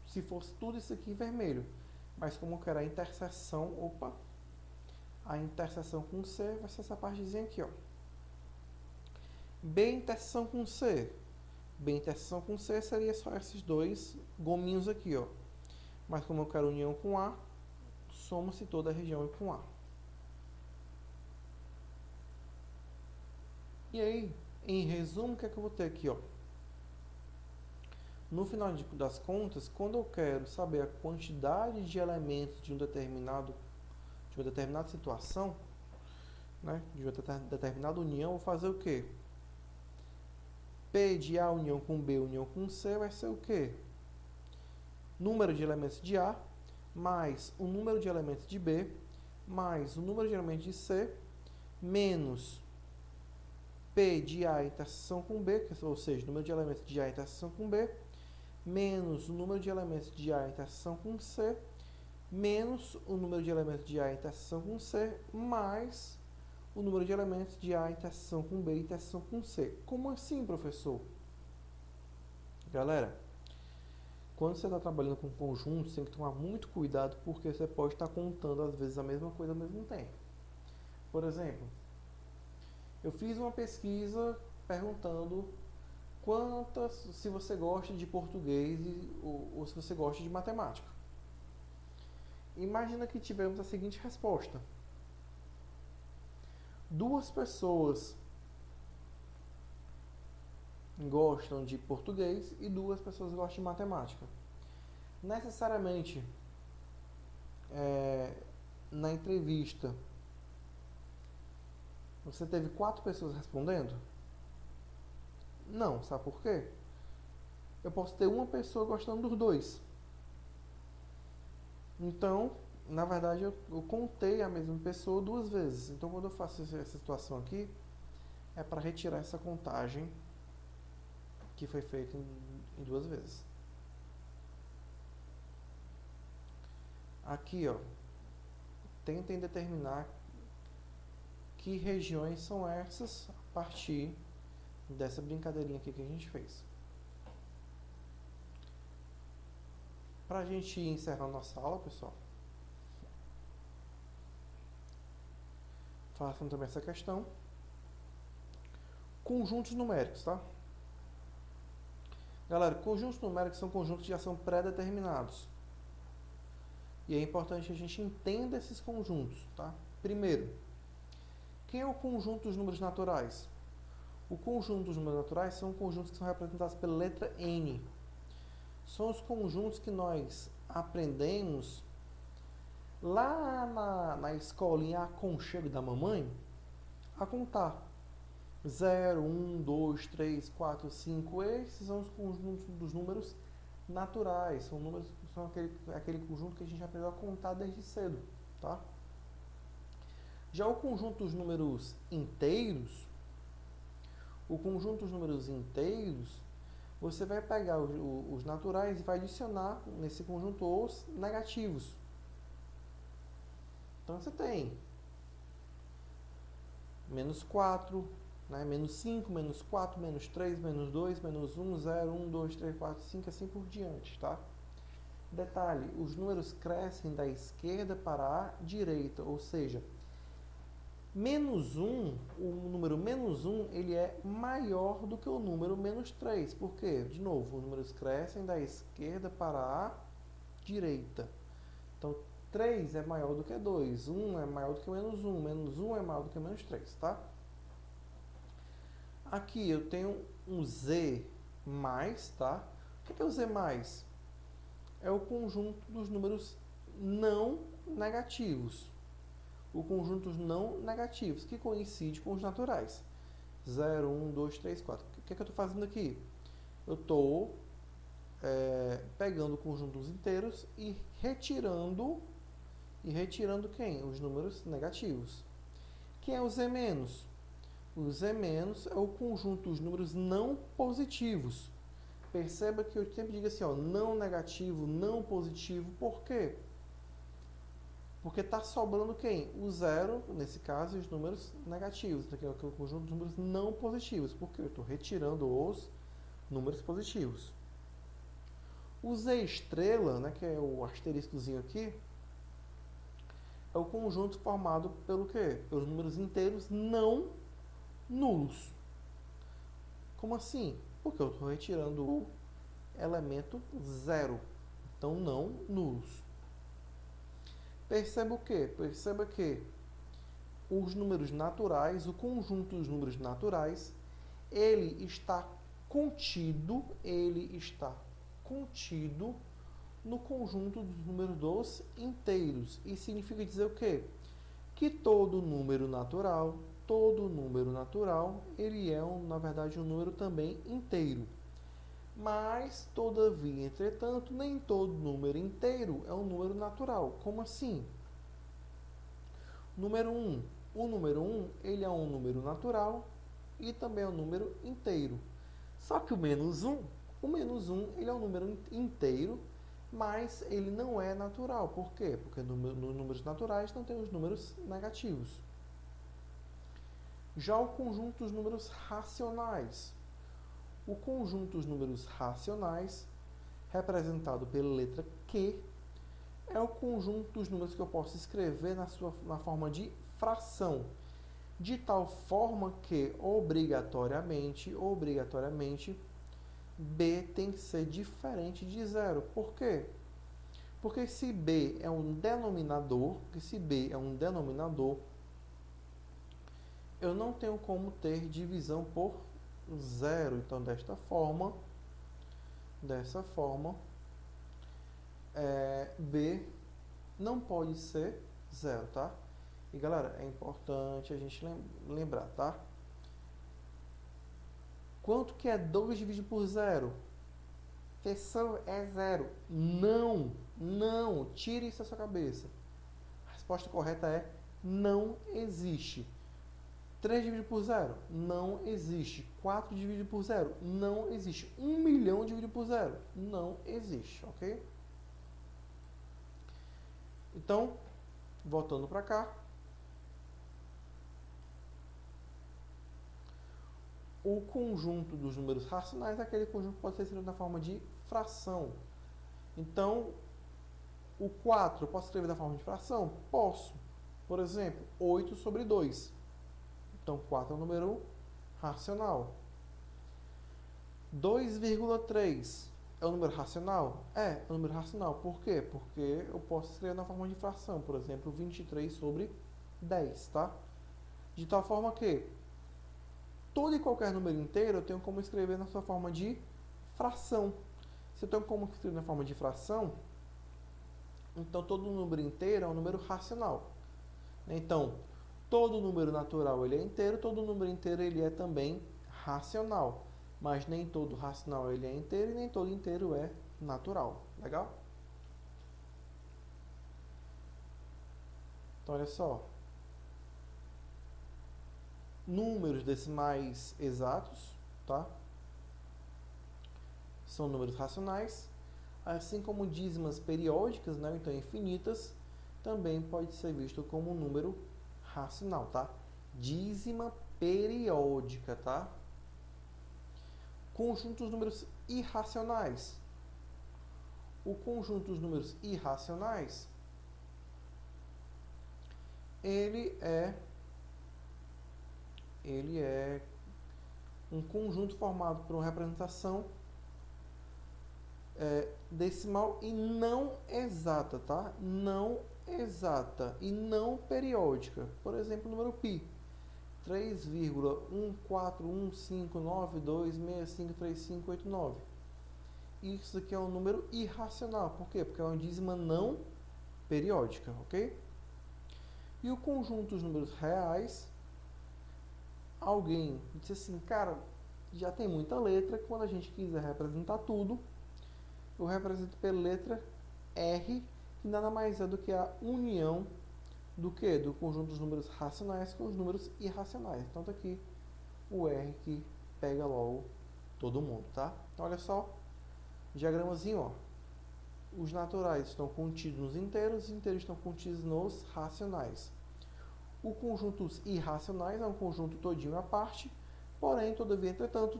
se fosse tudo isso aqui em vermelho. Mas como eu quero a interseção, a interseção com C vai ser essa partezinha aqui, ó. B interseção com C. B interseção com C seria só esses dois gominhos aqui, ó. Mas como eu quero união com A, soma-se toda a região com A. E aí, em resumo, o que é que eu vou ter aqui, ó? No final das contas, quando eu quero saber a quantidade de elementos de uma determinada situação, né, de uma determinada união, eu vou fazer o quê? P de A união com B união com C vai ser o quê? Número de elementos de A mais o número de elementos de B mais o número de elementos de C menos P de A interseção com B, ou seja, o número de elementos de A interseção com B, menos o número de elementos de A interseção com C, menos o número de elementos de A interseção com C, mais o número de elementos de A interseção com B e interseção com C. Como assim, professor? Galera, quando você está trabalhando com conjuntos, você tem que tomar muito cuidado, porque você pode estar contando, às vezes, a mesma coisa ao mesmo tempo. Por exemplo, eu fiz uma pesquisa perguntando se você gosta de português ou se você gosta de matemática. imagina que tivemos a seguinte resposta. Duas pessoas gostam de português e duas pessoas gostam de matemática. Necessariamente, na entrevista, você teve 4 pessoas respondendo? Não, sabe por quê? Eu posso ter uma pessoa gostando dos dois. Então, na verdade, eu contei a mesma pessoa 2 vezes. Então, quando eu faço essa situação aqui, é para retirar essa contagem que foi feita em 2 vezes. Aqui, ó, tentem determinar que regiões são essas a partir dessa brincadeirinha aqui que a gente fez. Para a gente encerrar a nossa aula, pessoal, façam também essa questão. Conjuntos numéricos, tá? Galera, conjuntos numéricos são conjuntos de ação pré-determinados. E é importante que a gente entenda esses conjuntos, tá? Primeiro, quem é o conjunto dos números naturais? O conjunto dos números naturais são conjuntos que são representados pela letra N. São os conjuntos que nós aprendemos lá na escolinha Aconchego da Mamãe a contar. 0, 1, 2, 3, 4, 5. Esses são os conjuntos dos números naturais. São aquele conjunto que a gente aprendeu a contar desde cedo, tá? Já o conjunto dos números inteiros, você vai pegar os naturais e vai adicionar nesse conjunto os negativos. Então você tem menos 4, né? Menos 5, menos 4, menos 3, menos 2, menos 1, 0, 1, 2, 3, 4, 5, assim por diante, tá? Detalhe, os números crescem da esquerda para a direita, ou seja, menos 1, o número menos 1, ele é maior do que o número menos 3. Por quê? De novo, os números crescem da esquerda para a direita. Então, 3 é maior do que 2, 1 é maior do que menos 1 é maior do que menos 3, tá? Aqui eu tenho um Z mais, tá? O que é o Z mais? É o conjunto dos números não negativos. O conjunto dos não negativos, que coincide com os naturais. 0, 1, 2, 3, 4. O que é que eu estou fazendo aqui? Eu estou pegando o conjunto dos inteiros e retirando quem? Os números negativos. Quem é o Z menos? O Z menos é o conjunto dos números não positivos. Perceba que eu sempre digo assim, ó, não negativo, não positivo. Por quê? Porque está sobrando quem? O 0, nesse caso, e os números negativos. Então, aqui é o conjunto dos números não positivos. Porque eu estou retirando os números positivos. O Z estrela, né, que é o asteriscozinho aqui, é o conjunto formado pelo quê? Pelos números inteiros não nulos. Como assim? Porque eu estou retirando o elemento 0. Então, não nulos. Perceba o quê? Perceba que os números naturais, o conjunto dos números naturais, ele está contido no conjunto dos números dos inteiros. Isso significa dizer o quê? Que todo número natural, ele é, na verdade, um número também inteiro. Mas, todavia, entretanto, nem todo número inteiro é um número natural. Como assim? Número 1. O número 1, ele é um número natural e também é um número inteiro. Só que o menos 1, ele é um número inteiro, mas ele não é natural. Por quê? Porque nos números naturais não tem os números negativos. Já o conjunto dos números racionais. O conjunto dos números racionais, representado pela letra Q, é o conjunto dos números que eu posso escrever na forma de fração, de tal forma que, obrigatoriamente, B tem que ser diferente de 0. Por quê? Porque se B é um denominador, eu não tenho como ter divisão por zero. Então, dessa forma, B não pode ser zero, tá? E galera, é importante a gente lembrar, tá? Quanto que é 2 dividido por zero? Pessoal, é zero. Não, não, tire isso da sua cabeça. A resposta correta é não existe. 3 dividido por zero? Não existe. 4 dividido por zero? Não existe. 1 milhão dividido por zero? Não existe, ok? Então, voltando para cá. O conjunto dos números racionais é aquele conjunto que pode ser escrito na forma de fração. Então, o 4 eu posso escrever na forma de fração? Posso. Por exemplo, 8 sobre 2. Então, 4 é um número racional. 2,3 é um número racional? É um número racional. Por quê? Porque eu posso escrever na forma de fração. Por exemplo, 23 sobre 10, tá? De tal forma que todo e qualquer número inteiro eu tenho como escrever na sua forma de fração. Se eu tenho como escrever na forma de fração, então todo número inteiro é um número racional. Então, todo número natural ele é inteiro, todo número inteiro ele é também racional. Mas nem todo racional ele é inteiro e nem todo inteiro é natural. Legal? Então, olha só. Números decimais exatos, tá? São números racionais. Assim como dízimas periódicas, né? Então infinitas, também pode ser visto como um número racional, tá? Dízima periódica, tá? Conjunto dos números irracionais. O conjunto dos números irracionais, ele é um conjunto formado por uma representação decimal e não exata, tá? Não exata e não periódica. Por exemplo, o número π. 3,1415926535589. Isso aqui é um número irracional. Por quê? Porque é uma dízima não periódica, ok? E o conjunto dos números reais, alguém disse assim, cara, já tem muita letra, quando a gente quiser representar tudo, eu represento pela letra R, que nada mais é do que a união do que? Do conjunto dos números racionais com os números irracionais. Então tá aqui o R que pega logo todo mundo, tá? Então, olha só, diagramazinho, ó. Os naturais estão contidos nos inteiros, os inteiros estão contidos nos racionais. O conjunto dos irracionais é um conjunto todinho à parte, porém, todavia, entretanto,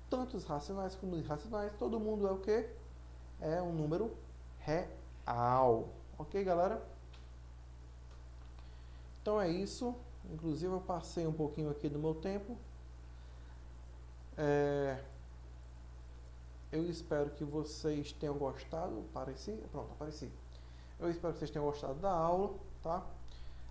tanto os racionais como os irracionais, todo mundo é o quê? É um número real. Ok, galera? Então é isso. Inclusive eu passei um pouquinho aqui do meu tempo. Eu espero que vocês tenham gostado. Pronto, apareci. Eu espero que vocês tenham gostado da aula, tá?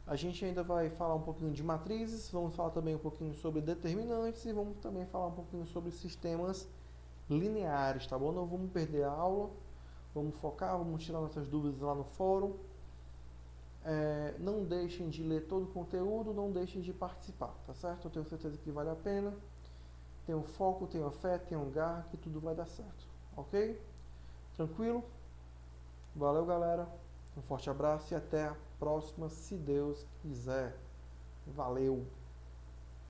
A gente ainda vai falar um pouquinho de matrizes, vamos falar também um pouquinho sobre determinantes e vamos também falar um pouquinho sobre sistemas lineares, tá bom? Não vamos perder a aula, vamos focar, vamos tirar nossas dúvidas lá no fórum. Não deixem de ler todo o conteúdo, não deixem de participar, tá certo? Eu tenho certeza que vale a pena. Tenham foco, tenham fé, tenham garra, que tudo vai dar certo, ok? Tranquilo? Valeu, galera. Um forte abraço e até a próxima, se Deus quiser. Valeu!